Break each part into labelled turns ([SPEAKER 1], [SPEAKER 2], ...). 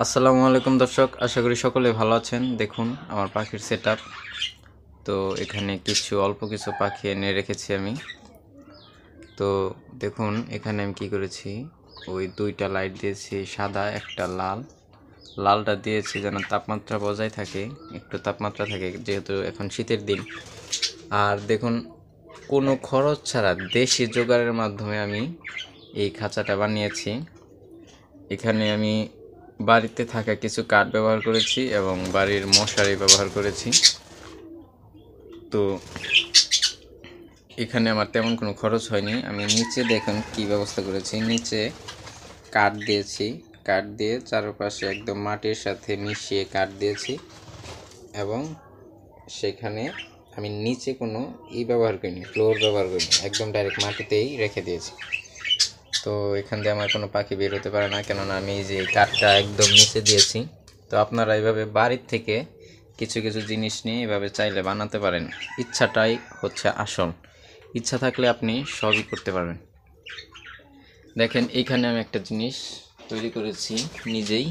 [SPEAKER 1] আসসালামু আলাইকুম দর্শক, আশা করি সকলে ভালো আছেন। দেখুন আমার পাখির সেটআপ। তো এখানে অল্প কিছু পাখি এনে রেখেছি আমি। তো দেখুন এখানে আমি কি করেছি, ওই দুইটা লাইট দিয়েছি, সাদা একটা লাল। লালটা দিয়েছি যেন তাপমাত্রা বজায় থাকে, একটু তাপমাত্রা থাকে, যেহেতু এখন শীতের দিন। আর দেখুন কোনো খরচ ছাড়া দেশি জোগাড়ের মাধ্যমে আমি এই খাঁচাটা বানিয়েছি। এখানে আমি বাড়িতে থাকা কিছু কাঠ ব্যবহার করেছি এবং বাড়ির মশারি ব্যবহার করেছি। তো এখানে আমার তেমন কোনো খরচ হয়নি। আমি নিচে দেখুন কি ব্যবস্থা করেছি, নিচে কাঠ দিয়েছি, কাঠ দিয়ে চারপাশে একদম মাটির সাথে মিশিয়ে কাঠ দিয়েছি এবং সেখানে আমি নিচে কোনো ব্যবহার করিনি, ফ্লোর ব্যবহার করিনি, একদম ডাইরেক্ট মাটিতেই রেখে দিয়েছি। তো এখান দিয়ে আমার কোনো পাখি বের হতে পারে না, কেননা আমি যে কাঠটা একদম নিচে দিয়েছি। তো আপনারা এইভাবে বাড়ির থেকে কিছু কিছু জিনিস নিয়ে এভাবে চাইলে বানাতে পারেন। ইচ্ছাটাই হচ্ছে আসল, ইচ্ছা থাকলে আপনি সবই করতে পারবেন। দেখেন এইখানে আমি একটা জিনিস তৈরি করেছি নিজেই।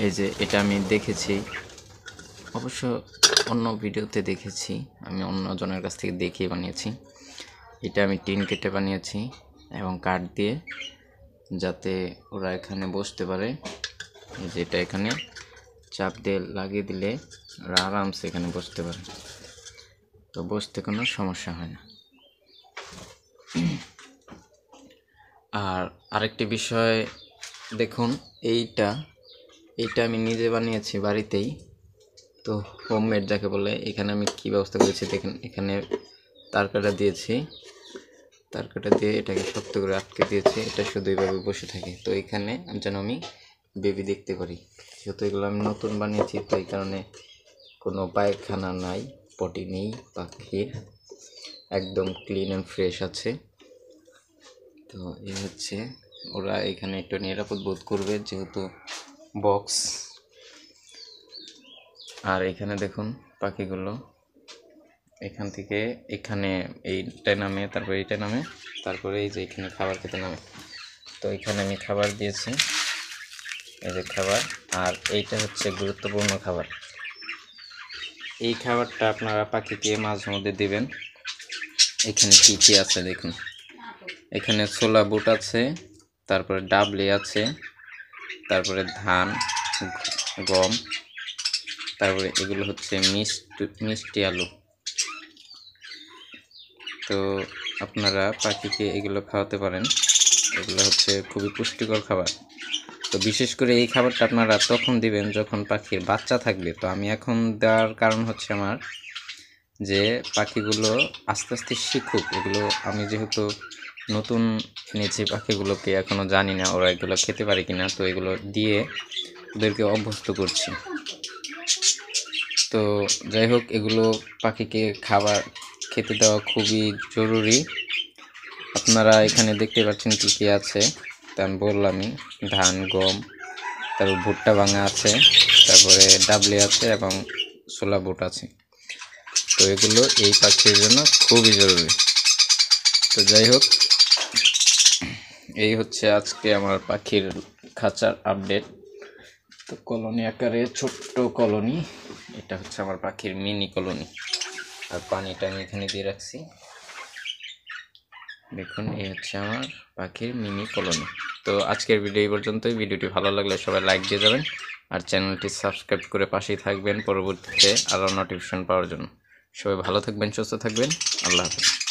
[SPEAKER 1] এই যে এটা আমি দেখেছি, অবশ্য অন্য ভিডিওতে দেখেছি, আমি অন্যজনের কাছ থেকে দেখিয়ে বানিয়েছি। এটা আমি টিন কেটে বানিয়েছি এবং কাঠ দিয়ে, যাতে ওরা এখানে বসতে পারে। যেটা এখানে চাপ দিয়ে লাগিয়ে দিলে ওরা আরামসে এখানে বসতে পারে, তো বসতে কোনো সমস্যা হয় না। আর আরেকটি বিষয় দেখুন, এইটা আমি নিজে বানিয়েছি বাড়িতেই। তো হোমমেড যাকে বলে, এখানে আমি কি ব্যবস্থা করেছি দেখেন, এখানে তারকাটা দিয়েছি, তারকাটা দিয়ে এটাকে শক্ত করে আটকে দিয়েছি, এটা শুধু এইভাবে বসে থাকে। তো এখানে যেন আমি বেবি দেখতে পারি, যেহেতু এগুলো আমি নতুন বানিয়েছি, তো এই কারণে কোনো পায়খানা নাই, পটি নেই পাখির, একদম ক্লিন অ্যান্ড ফ্রেশ আছে। তো এই হচ্ছে, ওরা এখানে একটু নিরাপদ বোধ করবে যেহেতু বক্স। আর এখানে দেখুন পাখিগুলো এখান থেকে এখানে এইটায় নামে, তারপরে এইটায় নামে, তারপরে এই যে এখানে খাবার খেতে নামে। তো এখানে আমি খাবার দিয়েছি, এই যে খাবার। আর এইটা হচ্ছে গুরুত্বপূর্ণ খাবার, এই খাবারটা আপনারা পাখিকে মাঝে মধ্যে দিবেন। এখানে কী কী আছে দেখুন, এখানে ছোলা বুট আছে, তারপরে ডাবলি আছে, তারপরে ধান, গম, তারপরে এগুলো হচ্ছে মিষ্টি আলু। তো আপনারা পাখিকে এগুলো খাওয়াতে পারেন, এগুলো হচ্ছে খুবই পুষ্টিকর খাবার। তো বিশেষ করে এই খাবারটা আপনারা তখন দিবেন যখন পাখির বাচ্চা থাকবে। তো আমি এখন দেওয়ার কারণ হচ্ছে আমার যে পাখিগুলো আস্তে আস্তে শিখুক। এগুলো আমি যেহেতু নতুন এনেছি, পাখিগুলোকে এখনও জানি না ওরা এগুলো খেতে পারে কিনা, তো এগুলো দিয়ে ওদেরকে অভ্যস্ত করছি। তো যাই হোক, এগুলো পাখিকে খাবার খেতে দেওয়া খুবই জরুরি। আপনারা এখানে দেখতে পাচ্ছেন কী কী আছে, তা আমি বললামই, ধান, গম, তারপর ভুট্টা ভাঙা আছে, তারপরে ডাবলি আছে এবং ছোলা বুট আছে। তো এগুলো এই পাখির জন্য খুবই জরুরি। তো যাই হোক, এই হচ্ছে আজকে আমার পাখির খাঁচার আপডেট। তো কলোনি আকারে ছোট্ট কলোনি, এটা হচ্ছে আমার পাখির মিনি কলোনি। আর পানিটা আমি এখানে দিয়ে রাখছি, দেখুন এই হচ্ছে আমার পাখির মিনি কলোনি। তো আজকের ভিডিও এই পর্যন্তই। ভিডিওটি ভালো লাগলে সবাই লাইক দিয়ে যাবেন আর চ্যানেলটি সাবস্ক্রাইব করে পাশেই থাকবেন পরবর্তীতে আরও নোটিফিকেশন পাওয়ার জন্য। সবাই ভালো থাকবেন, সুস্থ থাকবেন, আল্লাহ হাফেজ।